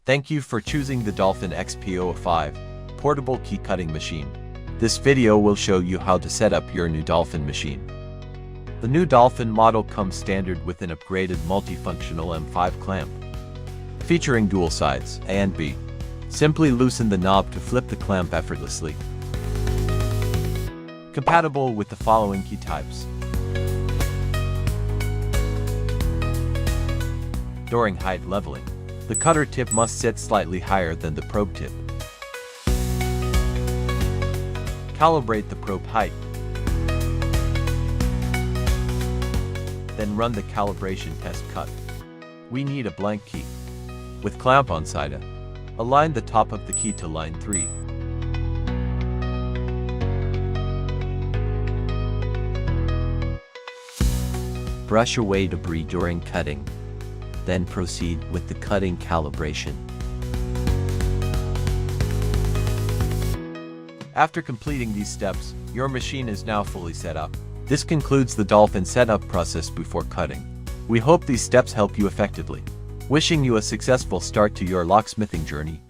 Thank you for choosing the Xhorse XP-005 portable key cutting machine. This video will show you how to set up your new Dolphin machine. The new Dolphin model comes standard with an upgraded multifunctional M5 clamp, featuring dual sides A and B. Simply loosen the knob to flip the clamp effortlessly. Compatible with the following key types. During height leveling, the cutter tip must sit slightly higher than the probe tip. Calibrate the probe height. Then run the calibration test cut. We need a blank key. With clamp on side A, align the top of the key to line 3. Brush away debris during cutting. Then proceed with the cutting calibration. After completing these steps, your machine is now fully set up. This concludes the Dolphin setup process before cutting. We hope these steps help you effectively. Wishing you a successful start to your locksmithing journey.